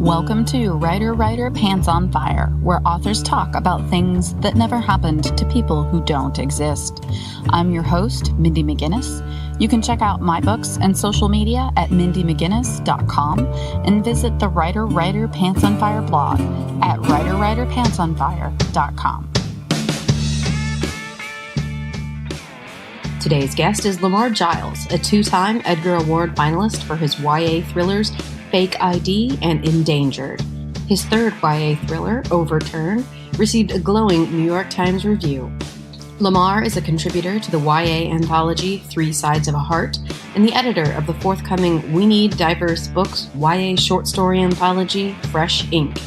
Welcome to Writer Pants on Fire, where authors talk about things that never happened to people who don't exist. I'm your host, Mindy McGinnis. You can check out my books and social media at mindymcginnis.com and visit the Writer Pants on Fire blog at writerpantsonfire.com. Today's guest is Lamar Giles, a two-time Edgar Award finalist for his YA thrillers Fake ID and Endangered. His third YA thriller, Overturned, received a glowing New York Times review. Lamar is a contributor to the YA anthology 3 Sides of a Heart and the editor of the forthcoming We Need Diverse Books YA short story anthology, Fresh Ink.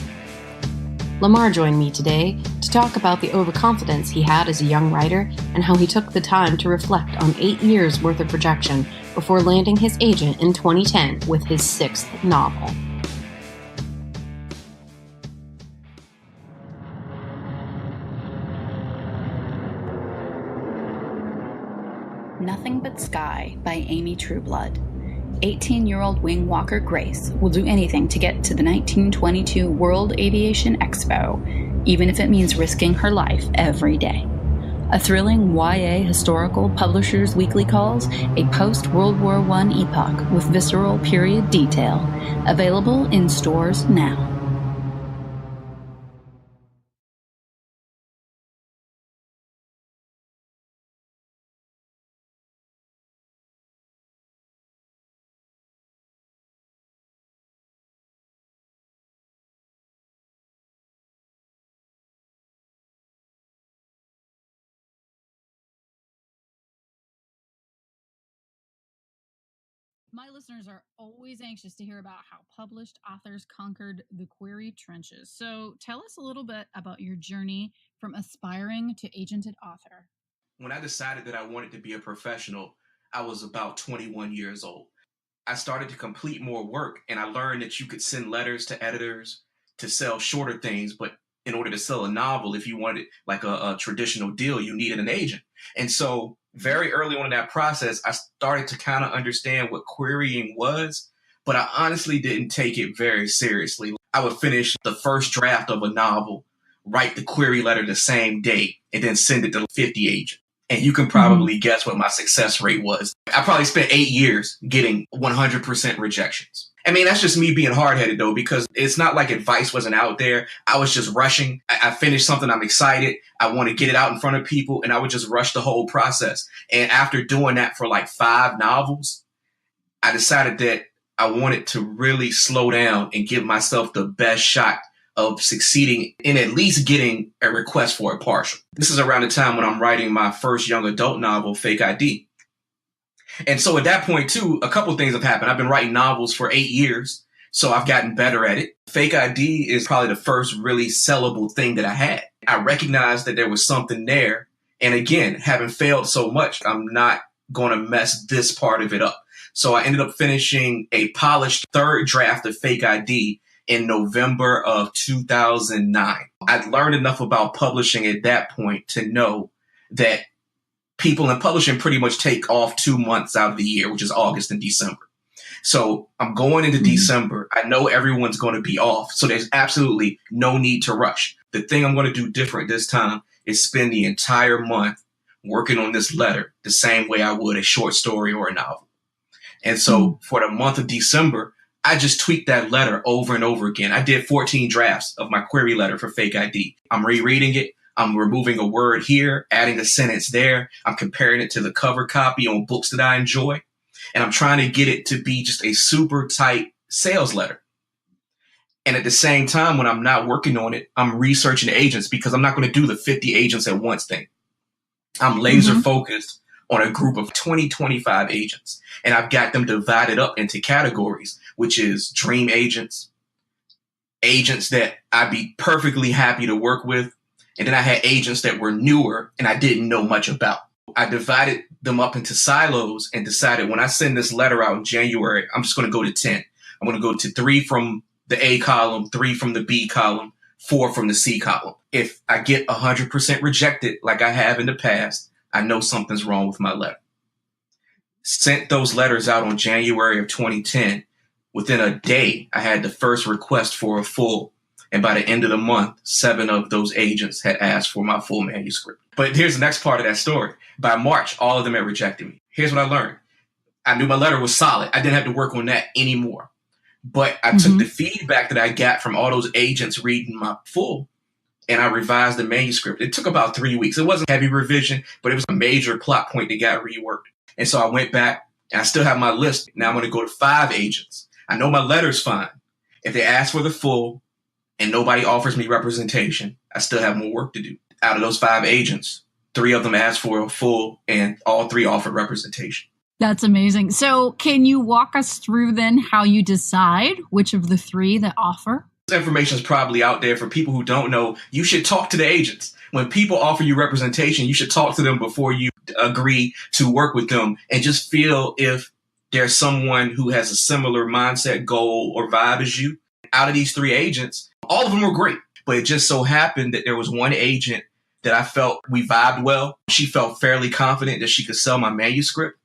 Lamar joined me today to talk about the overconfidence he had as a young writer and how he took the time to reflect on 8 years' worth of rejection before landing his agent in 2010 with his 6th novel. Nothing But Sky by Amy Trueblood. 18-year-old wing walker Grace will do anything to get to the 1922 World Aviation Expo, even if it means risking her life every day. A thrilling YA historical Publishers Weekly calls a post-World War I epoch with visceral period detail, available in stores now. My listeners are always anxious to hear about how published authors conquered the query trenches. So tell us a little bit about your journey from aspiring to agented author. When I decided that I wanted to be a professional, I was about 21 years old. I started to complete more work, and I learned that you could send letters to editors to sell shorter things, but in order to sell a novel, if you wanted like a traditional deal, you needed an agent. And so very early on in that process, I started to kind of understand what querying was, but I honestly didn't take it very seriously. I would finish the first draft of a novel, write the query letter the same day, and then send it to 50 agents. And you can probably guess what my success rate was. I probably spent 8 years getting 100% rejections. I mean, that's just me being hard-headed, though, because it's not like advice wasn't out there. I was just rushing. I finished something, I'm excited. I want to get it out in front of people, and I would just rush the whole process. And after doing that for like 5 novels, I decided that I wanted to really slow down and give myself the best shot of succeeding in at least getting a request for a partial. This is around the time when I'm writing my first young adult novel, Fake ID. And so at that point, too, a couple of things have happened. I've been writing novels for 8 years, so I've gotten better at it. Fake ID is probably the first really sellable thing that I had. I recognized that there was something there. And again, having failed so much, I'm not going to mess this part of it up. So I ended up finishing a polished third draft of Fake ID in November of 2009. I'd learned enough about publishing at that point to know that people in publishing pretty much take off 2 months out of the year, which is August and December. So I'm going into December. I know everyone's going to be off, so there's absolutely no need to rush. The thing I'm going to do different this time is spend the entire month working on this letter the same way I would a short story or a novel. And so for the month of December, I just tweaked that letter over and over again. I did 14 drafts of my query letter for Fake ID. I'm rereading it. I'm removing a word here, adding a sentence there. I'm comparing it to the cover copy on books that I enjoy. And I'm trying to get it to be just a super tight sales letter. And at the same time, when I'm not working on it, I'm researching agents because I'm not going to do the 50 agents at once thing. I'm laser focused on a group of 20, 25 agents. And I've got them divided up into categories, which is dream agents, agents that I'd be perfectly happy to work with. And then I had agents that were newer and I didn't know much about. I divided them up into silos and decided when I send this letter out in January, I'm just going to go to 10. I'm going to go to 3 from the A column, 3 from the B column, 4 from the C column. If I get 100% rejected like I have in the past, I know something's wrong with my letter. Sent those letters out on January of 2010. Within a day, I had the first request for a full. And by the end of the month, 7 of those agents had asked for my full manuscript. But here's the next part of that story. By March, all of them had rejected me. Here's what I learned. I knew my letter was solid. I didn't have to work on that anymore. But I took the feedback that I got from all those agents reading my full, and I revised the manuscript. It took about 3 weeks. It wasn't heavy revision, but it was a major plot point that got reworked. And so I went back, and I still have my list. Now I'm going to go to 5 agents. I know my letter's fine. If they ask for the full and nobody offers me representation, I still have more work to do. Out of those 5 agents, 3 of them asked for a full, and all 3 offered representation. That's amazing. So can you walk us through then how you decide which of the 3 that offer? This information is probably out there for people who don't know. You should talk to the agents. When people offer you representation, you should talk to them before you agree to work with them, and just feel if there's someone who has a similar mindset, goal, or vibe as you. Out of these 3 agents, all of them were great, but it just so happened that there was one agent that I felt we vibed well. She felt fairly confident that she could sell my manuscript,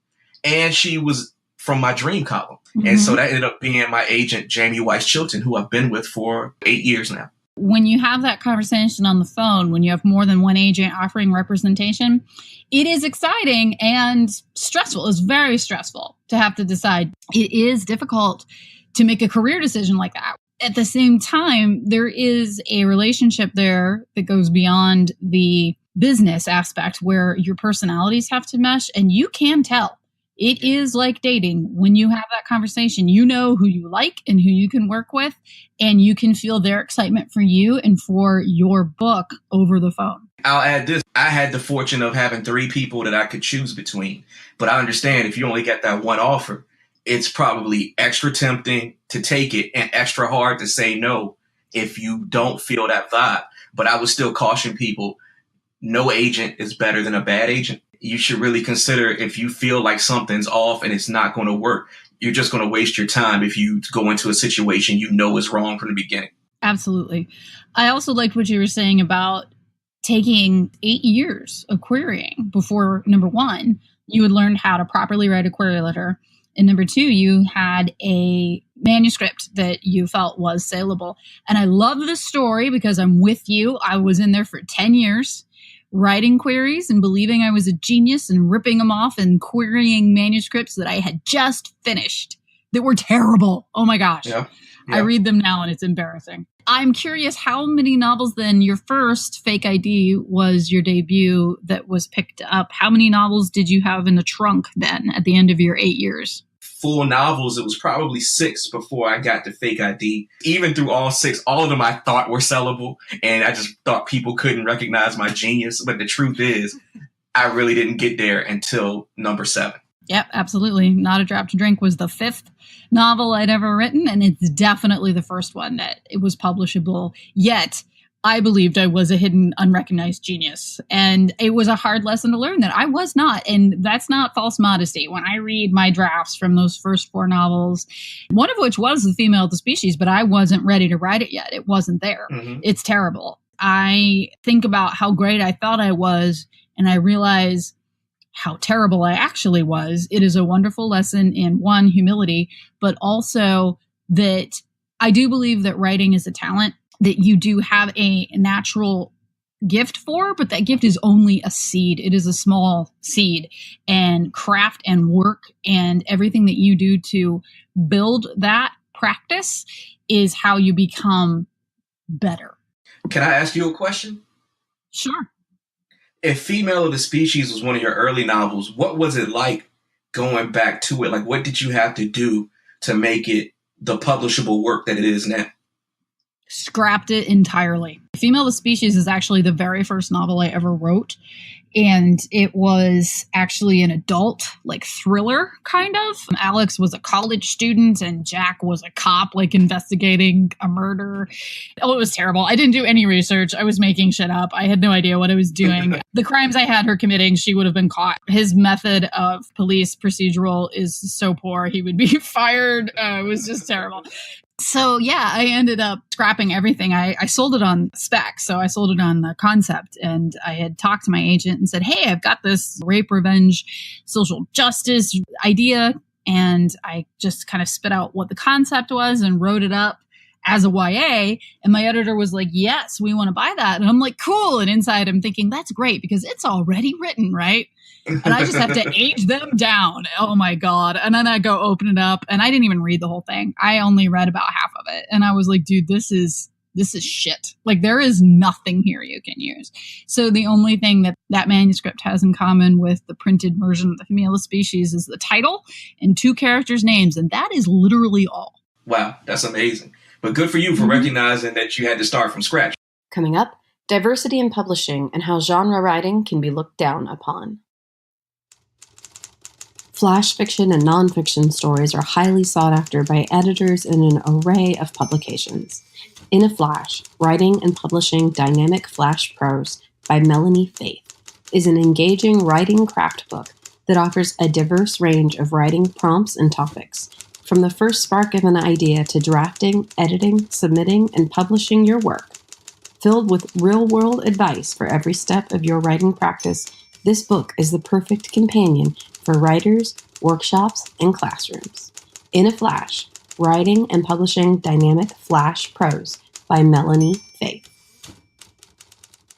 and she was from my dream column. And so that ended up being my agent, Jamie Weiss-Chilton, who I've been with for 8 years now. When you have that conversation on the phone, when you have more than one agent offering representation, it is exciting and stressful. It's very stressful to have to decide. It is difficult to make a career decision like that. At the same time, there is a relationship there that goes beyond the business aspect where your personalities have to mesh, and you can tell. It is like dating. When you have that conversation, you know who you like and who you can work with, and you can feel their excitement for you and for your book over the phone. I'll add this. I had the fortune of having 3 people that I could choose between. But I understand if you only get that one offer, it's probably extra tempting to take it and extra hard to say no if you don't feel that vibe. But I would still caution people, no agent is better than a bad agent. You should really consider if you feel like something's off and it's not going to work, you're just going to waste your time if you go into a situation you know is wrong from the beginning. Absolutely. I also liked what you were saying about taking 8 years of querying before, number 1, you had learned how to properly write a query letter. And number 2, you had a manuscript that you felt was saleable. And I love this story because I'm with you. I was in there for 10 years. Writing queries and believing I was a genius and ripping them off and querying manuscripts that I had just finished that were terrible. Oh my gosh. Yeah. I read them now and it's embarrassing. I'm curious, how many novels then, your first Fake ID was your debut that was picked up. How many novels did you have in the trunk then at the end of your 8 years? Full novels, it was probably 6 before I got to Fake ID. Even through all 6, all of them I thought were sellable, and I just thought people couldn't recognize my genius. But the truth is, I really didn't get there until number 7. Yep, absolutely. Not a Drop to Drink was the 5th novel I'd ever written, and it's definitely the first one that it was publishable. Yet, I believed I was a hidden, unrecognized genius. And it was a hard lesson to learn that I was not. And that's not false modesty. When I read my drafts from those first 4 novels, one of which was The Female of the Species, but I wasn't ready to write it yet. It wasn't there. It's terrible. I think about how great I thought I was, and I realize how terrible I actually was. It is a wonderful lesson in, 1, humility, but also that I do believe that writing is a talent that you do have a natural gift for, but that gift is only a seed. It is a small seed, and craft and work and everything that you do to build that practice is how you become better. Can I ask you a question? Sure. If Female of the Species was one of your early novels, what was it like going back to it? Like, what did you have to do to make it the publishable work that it is now? Scrapped it entirely. Female of the Species is actually the very first novel I ever wrote. And it was actually an adult, like, thriller, kind of. Alex was a college student and Jack was a cop, like, investigating a murder. Oh, it was terrible. I didn't do any research. I was making shit up. I had no idea what I was doing. The crimes I had her committing, she would have been caught. His method of police procedural is so poor. He would be fired. It was just terrible. So yeah, I ended up scrapping everything. I sold it on spec. So I sold it on the concept, and I had talked to my agent and said, hey, I've got this rape revenge social justice idea. and I just kind of spit out what the concept was and wrote it up as a YA. And my editor was like, yes, we want to buy that. And I'm like, cool. And inside I'm thinking, that's great because it's already written, right? And I just have to age them down. Oh my God. And then I go open it up and I didn't even read the whole thing. I only read about half of it. And I was like, dude, this is shit. Like there is nothing here you can use. So the only thing that manuscript has in common with the printed version of the Finalist Species is the title and 2 characters' names. And that is literally all. Wow, that's amazing. But good for you for recognizing that you had to start from scratch. Coming up, diversity in publishing and how genre writing can be looked down upon. Flash fiction and nonfiction stories are highly sought after by editors in an array of publications. In a Flash, Writing and Publishing Dynamic Flash Prose by Melanie Faith is an engaging writing craft book that offers a diverse range of writing prompts and topics, from the first spark of an idea to drafting, editing, submitting, and publishing your work. Filled with real-world advice for every step of your writing practice, this book is the perfect companion for writers, workshops, and classrooms. In a Flash, Writing and Publishing Dynamic Flash Prose by Melanie Faith.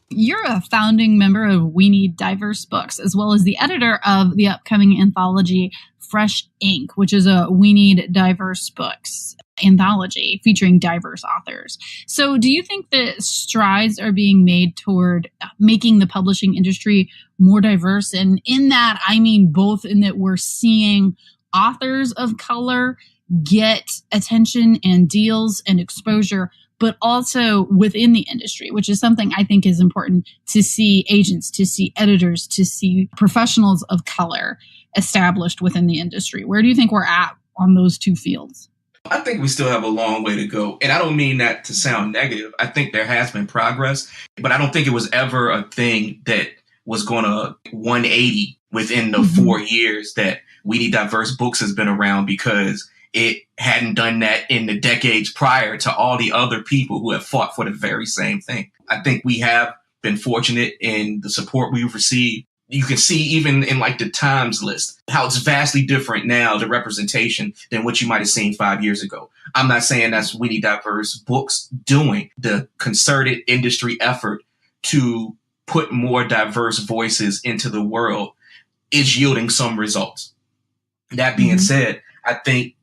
You're a founding member of We Need Diverse Books, as well as the editor of the upcoming anthology Fresh Ink, which is a We Need Diverse Books anthology featuring diverse authors. So do you think that strides are being made toward making the publishing industry more diverse? And in that, I mean both in that we're seeing authors of color get attention and deals and exposure, but also within the industry, which is something I think is important to see agents, to see editors, to see professionals of color established within the industry. Where do you think we're at on those 2 fields? I think we still have a long way to go. And I don't mean that to sound negative. I think there has been progress, but I don't think it was ever a thing that was going to 180 within the 4 years that We Need Diverse Books has been around, because it hadn't done that in the decades prior to all the other people who have fought for the very same thing. I think we have been fortunate in the support we've received. You can see even in like the Times list, how it's vastly different now, the representation, than what you might have seen 5 years ago. I'm not saying that's We Need Diverse Books doing. The concerted industry effort to put more diverse voices into the world is yielding some results. That being said, I think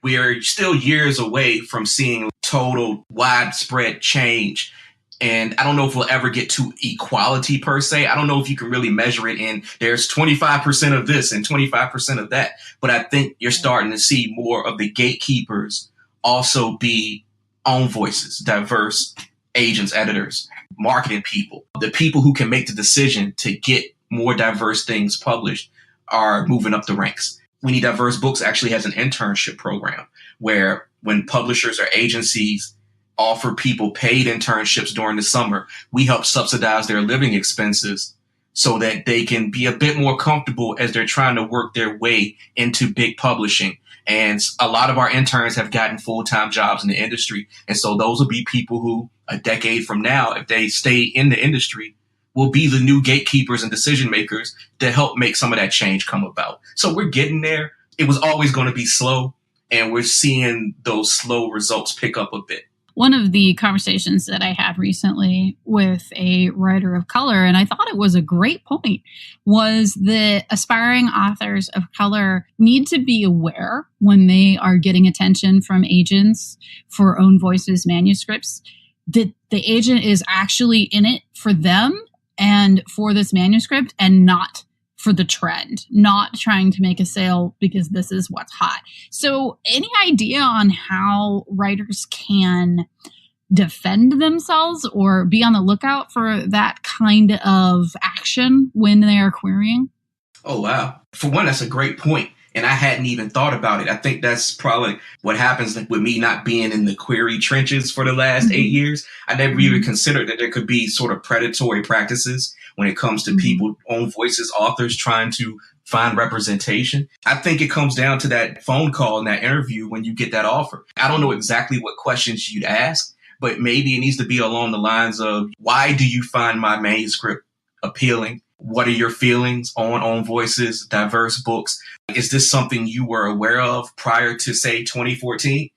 we're still years away from seeing total widespread change. And I don't know if we'll ever get to equality per se. I don't know if you can really measure it in there's 25% of this and 25% of that. But I think you're starting to see more of the gatekeepers also be own voices, diverse agents, editors, marketing people. The people who can make the decision to get more diverse things published are moving up the ranks. We Need Diverse Books actually has an internship program where when publishers or agencies offer people paid internships during the summer, we help subsidize their living expenses so that they can be a bit more comfortable as they're trying to work their way into big publishing. And a lot of our interns have gotten full-time jobs in the industry. And so those will be people who a decade from now, if they stay in the industry, will be the new gatekeepers and decision makers to help make some of that change come about. So we're getting there. It was always going to be slow, and we're seeing those slow results pick up a bit. One of the conversations that I had recently with a writer of color, and I thought it was a great point, was that aspiring authors of color need to be aware when they are getting attention from agents for own voices manuscripts, that the agent is actually in it for them and for this manuscript and not for the trend, not trying to make a sale because this is what's hot. So any idea on how writers can defend themselves or be on the lookout for that kind of action when they are querying? Oh, wow. For one, that's a great point. And I hadn't even thought about it. I think that's probably what happens with me not being in the query trenches for the last 8 years. I never even considered that there could be sort of predatory practices when it comes to people, own voices, authors trying to find representation. I think it comes down to that phone call and that interview when you get that offer. I don't know exactly what questions you'd ask, but maybe it needs to be along the lines of, why do you find my manuscript appealing? What are your feelings on Voices, diverse books? Is this something you were aware of prior to, say, 2014?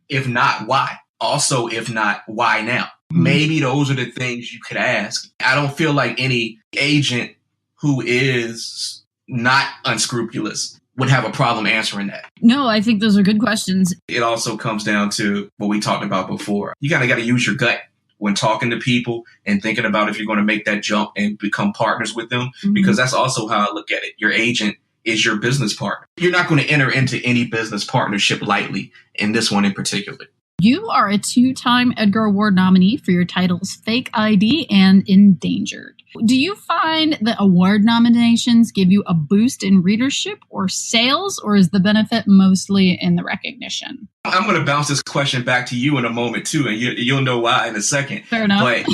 If not, why? Also, if not, why now? Maybe those are the things you could ask. I don't feel like any agent who is not unscrupulous would have a problem answering that. No, I think those are good questions. It also comes down to what we talked about before. You got to use your gut when talking to people and thinking about if you're going to make that jump and become partners with them, because that's also how I look at it. Your agent is your business partner. You're not going to enter into any business partnership lightly, in this one in particular. You are a 2-time Edgar Award nominee for your titles Fake ID and Endangered. Do you find that award nominations give you a boost in readership or sales, or is the benefit mostly in the recognition? I'm going to bounce this question back to you in a moment, too, and you'll know why in a second. Fair enough. But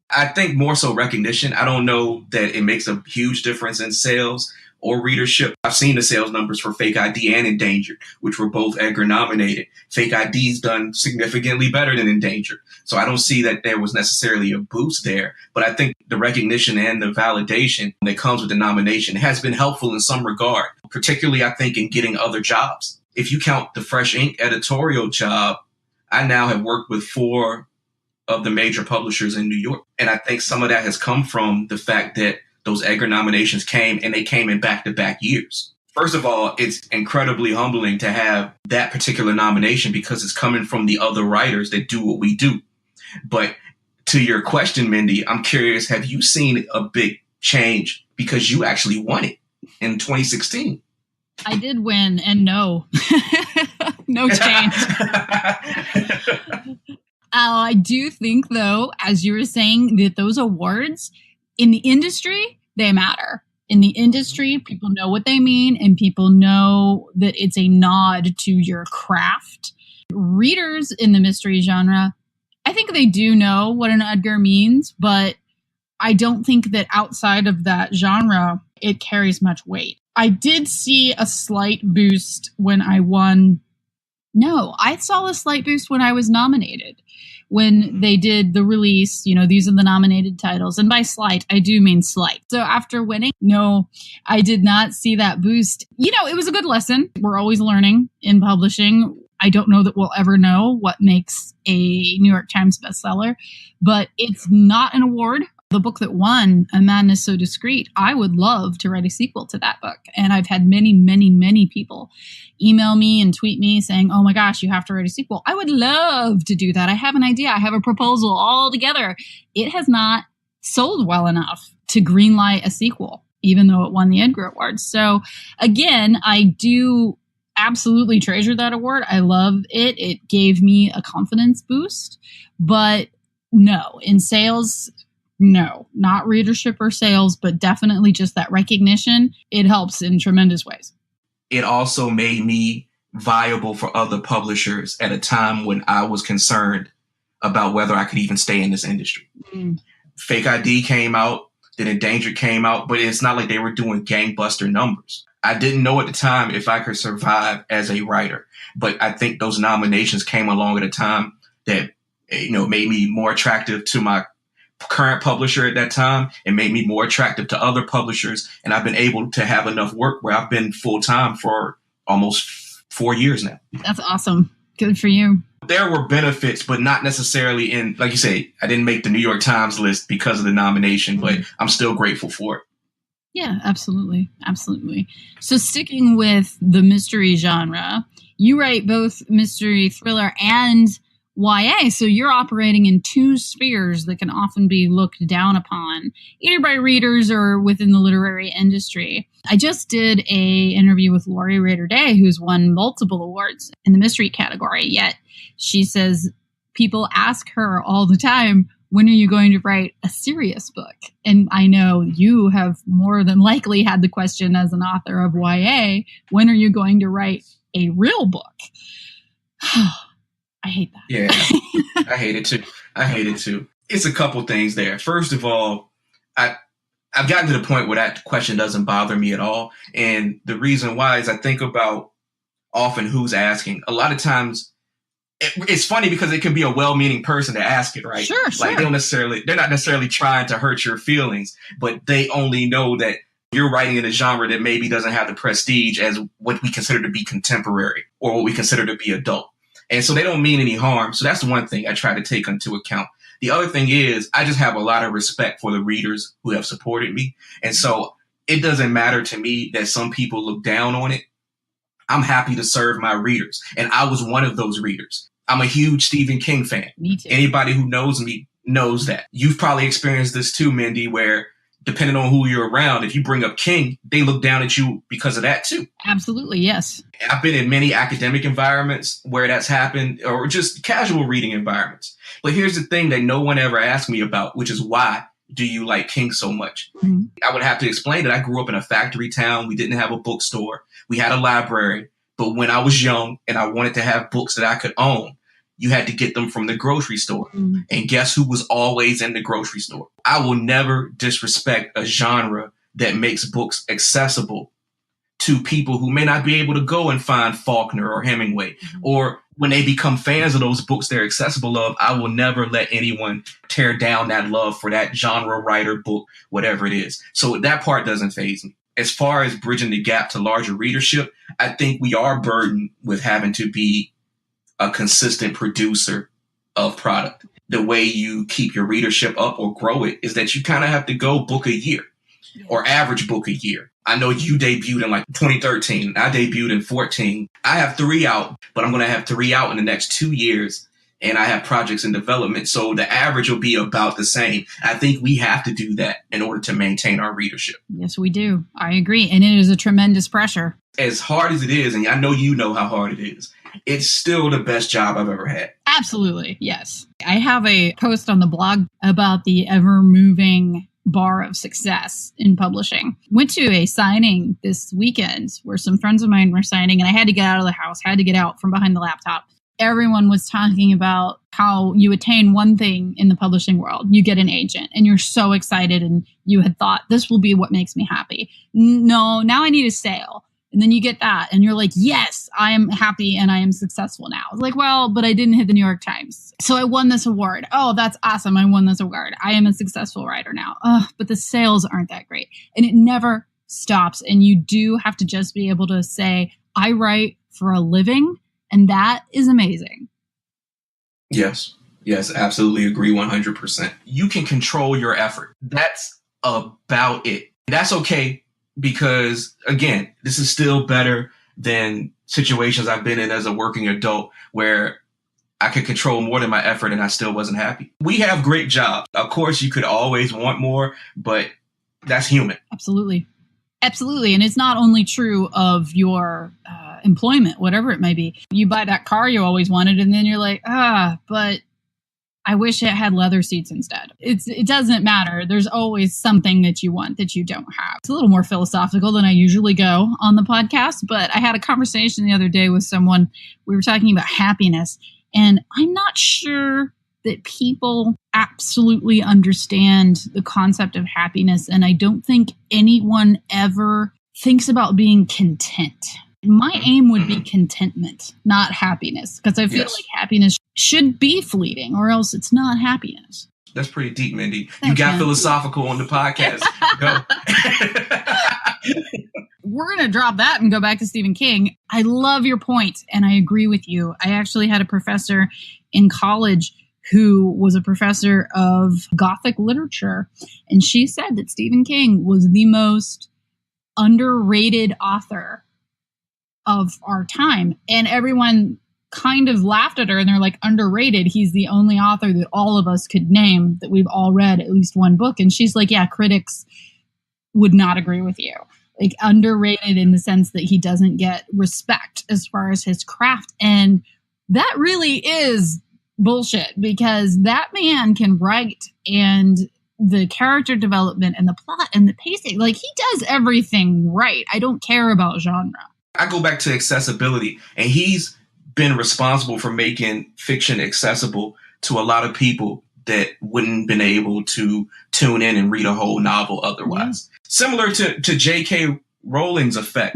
I think more so recognition. I don't know that it makes a huge difference in sales or readership. I've seen the sales numbers for Fake ID and Endangered, which were both Edgar nominated. Fake ID's done significantly better than Endangered. So I don't see that there was necessarily a boost there. But I think the recognition and the validation that comes with the nomination has been helpful in some regard, particularly, I think, in getting other jobs. If you count the Fresh Ink editorial job, I now have worked with 4 of the major publishers in New York. And I think some of that has come from the fact that those Edgar nominations came, and they came in back-to-back years. First of all, it's incredibly humbling to have that particular nomination because it's coming from the other writers that do what we do. But to your question, Mindy, I'm curious, have you seen a big change because you actually won it in 2016? I did win, and no. No change. I do think, though, as you were saying, that those awards in the industry, they matter. In the industry, people know what they mean, and people know that it's a nod to your craft. Readers in the mystery genre, I think they do know what an Edgar means, but I don't think that outside of that genre, it carries much weight. I did see a slight boost when I won. No, I saw a slight boost when I was nominated. When they did the release, these are the nominated titles. And by slight, I do mean slight. So after winning, no, I did not see that boost. It was a good lesson. We're always learning in publishing. I don't know that we'll ever know what makes a New York Times bestseller, but it's not an award. The book that won, A Madness So Discreet, I would love to write a sequel to that book. And I've had many, many, many people email me and tweet me saying, oh my gosh, you have to write a sequel. I would love to do that. I have an idea. I have a proposal all together. It has not sold well enough to greenlight a sequel, even though it won the Edgar Award. So again, I do absolutely treasure that award. I love it. It gave me a confidence boost. But no, in sales, no, not readership or sales, but definitely just that recognition. It helps in tremendous ways. It also made me viable for other publishers at a time when I was concerned about whether I could even stay in this industry. Fake ID came out, then Endangered came out, but it's not like they were doing gangbuster numbers. I didn't know at the time if I could survive as a writer, but I think those nominations came along at a time that, made me more attractive to my current publisher at that time. It made me more attractive to other publishers. And I've been able to have enough work where I've been full time for almost 4 years now. That's awesome. Good for you. There were benefits, but not necessarily in, like you say, I didn't make the New York Times list because of the nomination, but I'm still grateful for it. Yeah, absolutely. Absolutely. So sticking with the mystery genre, you write both mystery thriller and YA, so you're operating in 2 spheres that can often be looked down upon, either by readers or within the literary industry. I just did a interview with Laurie Rader Day, who's won multiple awards in the mystery category, yet she says people ask her all the time, when are you going to write a serious book? And I know you have more than likely had the question as an author of YA, when are you going to write a real book? I hate that. Yeah, I hate it too. It's a couple things there. First of all, I've gotten to the point where that question doesn't bother me at all. And the reason why is I think about often who's asking. A lot of times it's funny because it can be a well-meaning person to ask it, right? Sure. Like they're not necessarily trying to hurt your feelings, but they only know that you're writing in a genre that maybe doesn't have the prestige as what we consider to be contemporary or what we consider to be adult. And so they don't mean any harm. So that's the one thing I try to take into account. The other thing is I just have a lot of respect for the readers who have supported me. And so it doesn't matter to me that some people look down on it. I'm happy to serve my readers. And I was one of those readers. I'm a huge Stephen King fan. Me too. Anybody who knows me knows that. You've probably experienced this too, Mindy, where depending on who you're around, if you bring up King, they look down at you because of that too. Absolutely, yes. I've been in many academic environments where that's happened, or just casual reading environments. But here's the thing that no one ever asked me about, which is why do you like King so much? Mm-hmm. I would have to explain that I grew up in a factory town. We didn't have a bookstore. We had a library. But when I was young and I wanted to have books that I could own, you had to get them from the grocery store. Mm-hmm. And guess who was always in the grocery store? I will never disrespect a genre that makes books accessible to people who may not be able to go and find Faulkner or Hemingway. Mm-hmm. Or when they become fans of those books they're accessible of, I will never let anyone tear down that love for that genre, writer, book, whatever it is. So that part doesn't faze me. As far as bridging the gap to larger readership, I think we are burdened with having to be a consistent producer of product. The way you keep your readership up or grow it is that you kind of have to go book a year or average book a year. I know you debuted in like 2013. I debuted in 14. I have 3 out, but I'm going to have 3 out in the next 2 years. And I have projects in development. So the average will be about the same. I think we have to do that in order to maintain our readership. Yes, we do. I agree. And it is a tremendous pressure. As hard as it is, and I know you know how hard it is, it's still the best job I've ever had. Absolutely. Yes. I have a post on the blog about the ever-moving bar of success in publishing. Went to a signing this weekend where some friends of mine were signing, and I had to get out of the house, had to get out from behind the laptop. Everyone was talking about how you attain one thing in the publishing world. You get an agent and you're so excited and you had thought this will be what makes me happy. No, now I need a sale. And then you get that and you're like, yes, I am happy and I am successful now. It's like, well, but I didn't hit the New York Times. So I won this award. Oh, that's awesome. I won this award. I am a successful writer now. But the sales aren't that great. And it never stops. And you do have to just be able to say, I write for a living. And that is amazing. Yes, absolutely agree 100%. You can control your effort. That's about it. That's okay because, again, this is still better than situations I've been in as a working adult where I could control more than my effort and I still wasn't happy. We have great jobs. Of course, you could always want more, but that's human. Absolutely. Absolutely. And it's not only true of your employment, whatever it may be. You buy that car you always wanted, and then you're like, but I wish it had leather seats instead. It doesn't matter. There's always something that you want that you don't have. It's a little more philosophical than I usually go on the podcast, but I had a conversation the other day with someone. We were talking about happiness, and I'm not sure that people absolutely understand the concept of happiness, and I don't think anyone ever thinks about being content. My aim would be contentment, not happiness, because I feel like happiness should be fleeting or else it's not happiness. That's pretty deep, Mindy. Thanks, you got philosophical on the podcast. Go. We're going to drop that and go back to Stephen King. I love your point, and I agree with you. I actually had a professor in college who was a professor of Gothic literature, and she said that Stephen King was the most underrated author of our time. And everyone kind of laughed at her and they're like, underrated. He's the only author that all of us could name that we've all read at least one book. And she's like, yeah, critics would not agree with you. Like underrated in the sense that he doesn't get respect as far as his craft. And that really is bullshit because that man can write, and the character development and the plot and the pacing, like he does everything right. I don't care about genre. I go back to accessibility, and he's been responsible for making fiction accessible to a lot of people that wouldn't been able to tune in and read a whole novel otherwise. Similar to J.K. Rowling's effect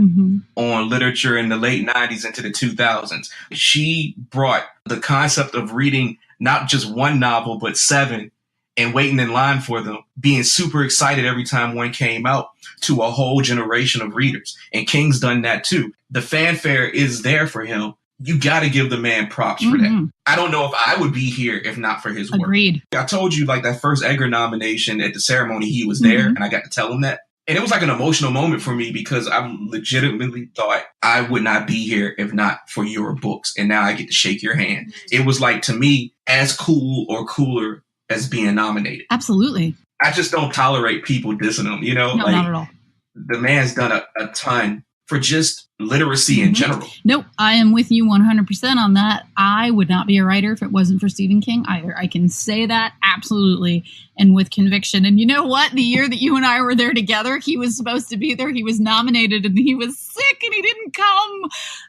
on literature in the late 90s into the 2000s. She brought the concept of reading not just one novel, but 7 and waiting in line for them, being super excited every time one came out, to a whole generation of readers. And King's done that too. The fanfare is there for him. You got to give the man props for that. I don't know if I would be here if not for his work. Agreed. I told you, like, that first Edgar nomination at the ceremony, he was there, and I got to tell him that. And it was like an emotional moment for me because I legitimately thought I would not be here if not for your books. And now I get to shake your hand. It was like, to me, as cool or cooler as being nominated. Absolutely. I just don't tolerate people dissing him, you know? No, not at all. The man's done a ton for just literacy in general. Nope, I am with you 100% on that. I would not be a writer if it wasn't for Stephen King either. I can say that absolutely and with conviction. And you know what? The year that you and I were there together, he was supposed to be there. He was nominated and he was sick and he didn't come.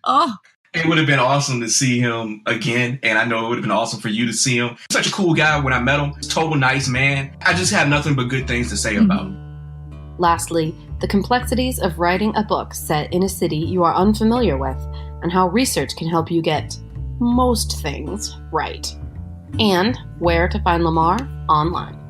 Oh. It would have been awesome to see him again, and I know it would have been awesome for you to see him. Such a cool guy when I met him. Total nice man. I just had nothing but good things to say about him. Lastly, the complexities of writing a book set in a city you are unfamiliar with, and how research can help you get most things right. And where to find Lamar online.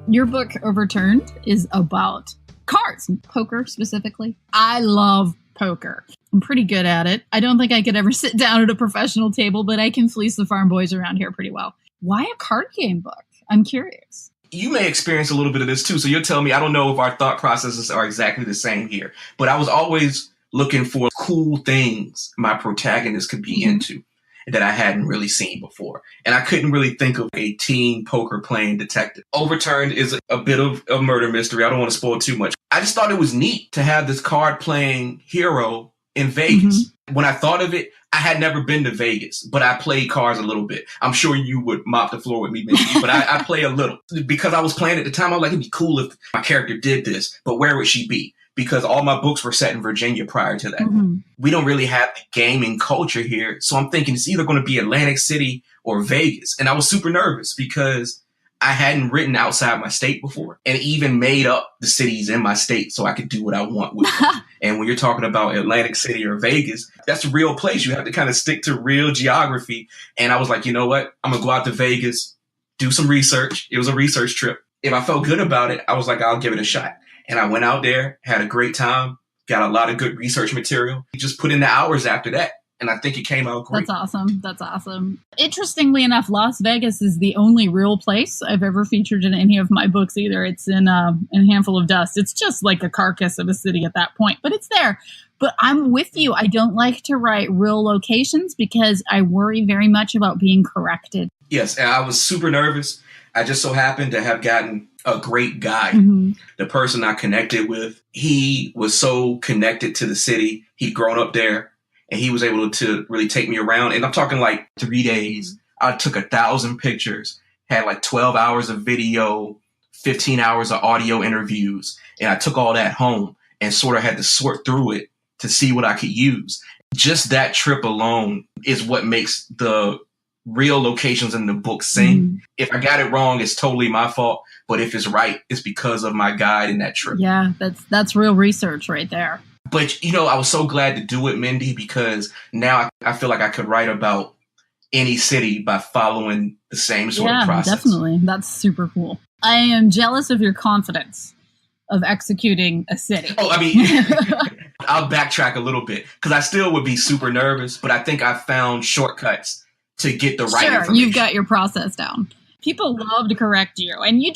Your book, Overturned, is about cards, poker specifically. I love poker. I'm pretty good at it. I don't think I could ever sit down at a professional table, but I can fleece the farm boys around here pretty well. Why a card game book? I'm curious. You may experience a little bit of this too, so you'll tell me. I don't know if our thought processes are exactly the same here, but I was always looking for cool things my protagonist could be into that I hadn't really seen before. And I couldn't really think of a teen poker playing detective. Overturned is a bit of a murder mystery. I don't want to spoil too much. I just thought it was neat to have this card playing hero in Vegas. When I thought of it, I had never been to Vegas, but I played cards a little bit. I'm sure you would mop the floor with me, maybe, but I play a little. Because I was playing at the time, I was like, it'd be cool if my character did this, but where would she be? Because all my books were set in Virginia prior to that. We don't really have the gaming culture here. So I'm thinking it's either going to be Atlantic City or Vegas. And I was super nervous because I hadn't written outside my state before and even made up the cities in my state so I could do what I want with them. And when you're talking about Atlantic City or Vegas, that's a real place. You have to kind of stick to real geography. And I was like, you know what? I'm going to go out to Vegas, do some research. It was a research trip. If I felt good about it, I was like, I'll give it a shot. And I went out there, had a great time, got a lot of good research material. Just put in the hours after that. And I think it came out great. That's awesome. That's awesome. Interestingly enough, Las Vegas is the only real place I've ever featured in any of my books either. It's in A Handful of Dust. It's just like a carcass of a city at that point, but it's there. But I'm with you. I don't like to write real locations because I worry very much about being corrected. Yes, and I was super nervous. I just so happened to have gotten a great guide. The person I connected with, he was so connected to the city. He'd grown up there. And he was able to really take me around. And I'm talking like 3 days. I took 1,000 pictures, had like 12 hours of video, 15 hours of audio interviews. And I took all that home and sort of had to sort through it to see what I could use. Just that trip alone is what makes the real locations in the book sing. If I got it wrong, it's totally my fault. But if it's right, it's because of my guide in that trip. Yeah, that's real research right there. But, you know, I was so glad to do it, Mindy, because now I feel like I could write about any city by following the same sort of process. Yeah, definitely. That's super cool. I am jealous of your confidence of executing a city. Oh, I mean, I'll backtrack a little bit because I still would be super nervous, but I think I found shortcuts to get the right information. You've got your process down. People love to correct you. And you're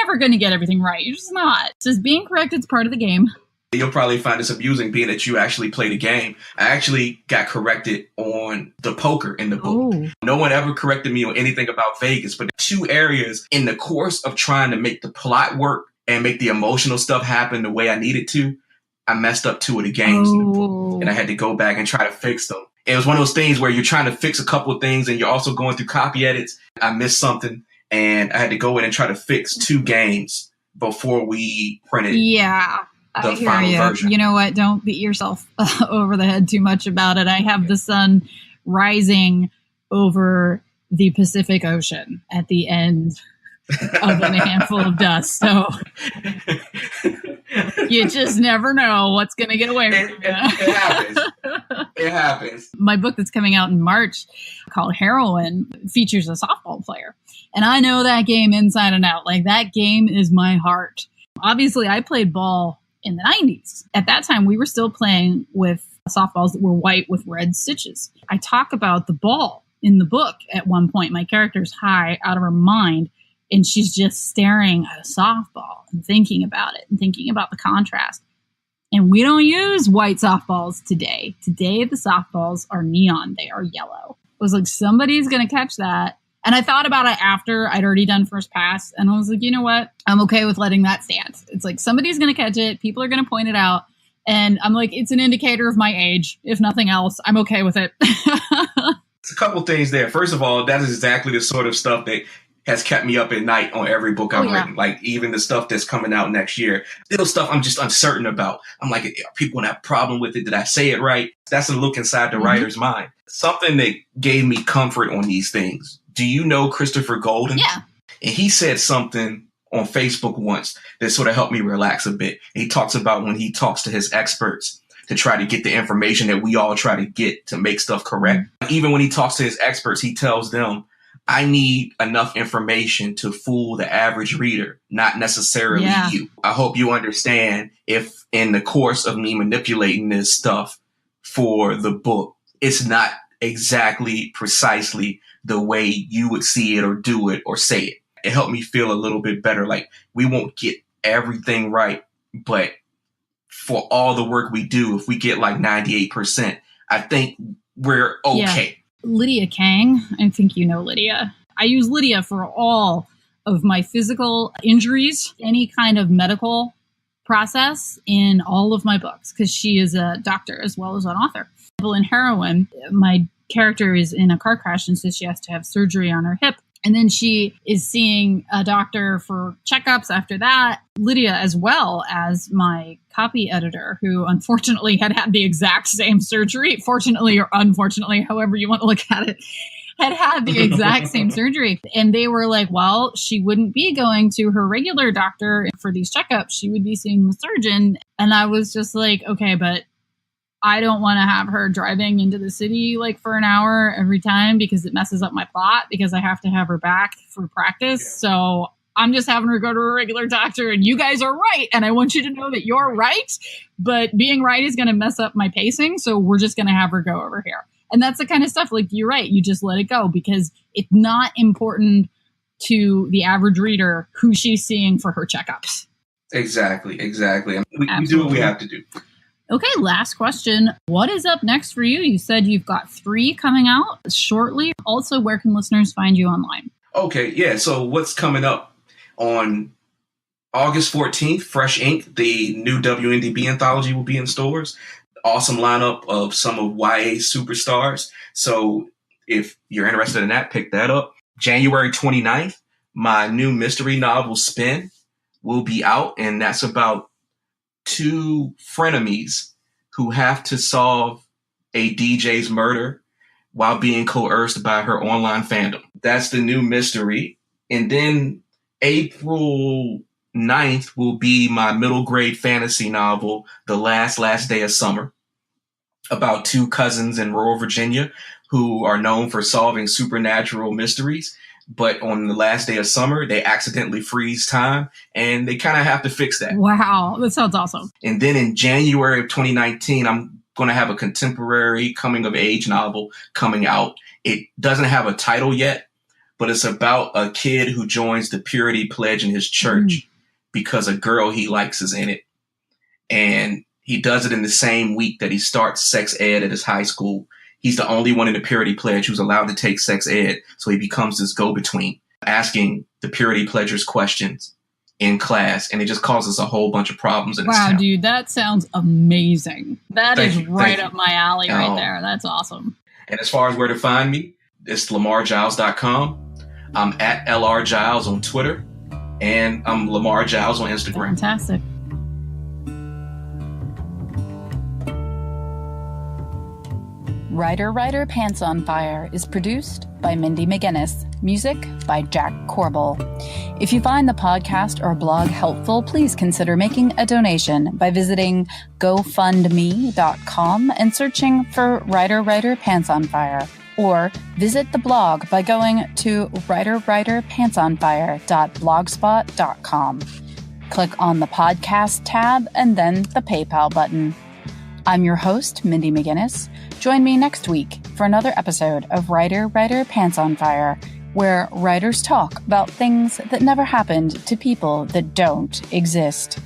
never going to get everything right. You're just not. Just being corrected is part of the game. You'll probably find this amusing being that you actually played a game. I actually got corrected on the poker in the book. Ooh. No one ever corrected me on anything about Vegas, but 2 areas in the course of trying to make the plot work and make the emotional stuff happen the way I needed to, I messed up 2 of the games in the book. And I had to go back and try to fix them. It was one of those things where you're trying to fix a couple of things and you're also going through copy edits. I missed something and I had to go in and try to fix 2 games before we printed. Yeah. I hear you. Version. You know what? Don't beat yourself over the head too much about it. I have the sun rising over the Pacific Ocean at the end in a handful of dust. So you just never know what's going to get away from you. It happens. It happens. My book that's coming out in March called Heroine features a softball player. And I know that game inside and out. Like, that game is my heart. Obviously, I played ball in the 90s. At that time, we were still playing with softballs that were white with red stitches. I talk about the ball in the book at one point. My character's high out of her mind, and she's just staring at a softball and thinking about it and thinking about the contrast. And we don't use white softballs today. Today, the softballs are neon. They are yellow. I was like, somebody's going to catch that. And I thought about it after I'd already done first pass. And I was like, you know what? I'm okay with letting that stand. It's like, somebody's going to catch it. People are going to point it out. And I'm like, it's an indicator of my age. If nothing else, I'm okay with it. It's a couple things there. First of all, that is exactly the sort of stuff that has kept me up at night on every book I've written. Like, even the stuff that's coming out next year. Still stuff I'm just uncertain about. I'm like, are people going to have a problem with it? Did I say it right? That's a look inside the writer's mind. Something that gave me comfort on these things. Do you know Christopher Golden? Yeah. And he said something on Facebook once that sort of helped me relax a bit. He talks about when he talks to his experts to try to get the information that we all try to get to make stuff correct. Even when he talks to his experts, he tells them, I need enough information to fool the average reader, not necessarily you. I hope you understand if in the course of me manipulating this stuff for the book, it's not exactly precisely the way you would see it or do it or say it. It helped me feel a little bit better. Like, we won't get everything right, but for all the work we do, if we get like 98%, I think we're okay. Yeah. Lydia Kang, I think you know Lydia. I use Lydia for all of my physical injuries, any kind of medical process in all of my books, because she is a doctor as well as an author. In Heroine, my character is in a car crash and says she has to have surgery on her hip. And then she is seeing a doctor for checkups after that. Lydia, as well as my copy editor, who unfortunately had the exact same surgery, fortunately or unfortunately, however you want to look at it, had the exact same surgery. And they were like, well, she wouldn't be going to her regular doctor for these checkups. She would be seeing the surgeon. And I was just like, okay, but I don't want to have her driving into the city like for an hour every time because it messes up my plot because I have to have her back for practice. Yeah. So I'm just having her go to a regular doctor, and you guys are right. And I want you to know that you're right, but being right is going to mess up my pacing. So we're just going to have her go over here. And that's the kind of stuff, like, you're right. You just let it go because it's not important to the average reader who she's seeing for her checkups. Exactly. We do what we have to do. Okay, last question. What is up next for you? You said you've got 3 coming out shortly. Also, where can listeners find you online? Okay, yeah. So what's coming up on August 14th, Fresh Ink, the new WNDB anthology will be in stores. Awesome lineup of some of YA superstars. So if you're interested in that, pick that up. January 29th, my new mystery novel, Spin, will be out, and that's about 2 frenemies who have to solve a DJ's murder while being coerced by her online fandom. That's the new mystery. And then April 9th will be my middle grade fantasy novel, The Last Day of Summer, about 2 cousins in rural Virginia who are known for solving supernatural mysteries. But on the last day of summer, they accidentally freeze time, and they kind of have to fix that. Wow, that sounds awesome. And then in January of 2019, I'm going to have a contemporary coming-of-age novel coming out. It doesn't have a title yet, but it's about a kid who joins the purity pledge in his church because a girl he likes is in it. And he does it in the same week that he starts sex ed at his high school. He's the only one in the purity pledge who's allowed to take sex ed. So he becomes this go-between, asking the purity pledgers questions in class. And it just causes a whole bunch of problems in his town. Wow, dude, that sounds amazing. That is right up my alley right there. That's awesome. And as far as where to find me, it's lamargiles.com. I'm at LR Giles on Twitter. And I'm Lamar Giles on Instagram. Fantastic. Writer Pants on Fire is produced by Mindy McGinnis. Music by Jack Corbel. If you find the podcast or blog helpful, please consider making a donation by visiting gofundme.com and searching for Writer Pants on Fire. Or visit the blog by going to writerpantsonfire.blogspot.com. Click on the podcast tab and then the PayPal button. I'm your host, Mindy McGinnis. Join me next week for another episode of Writer Pants on Fire, where writers talk about things that never happened to people that don't exist.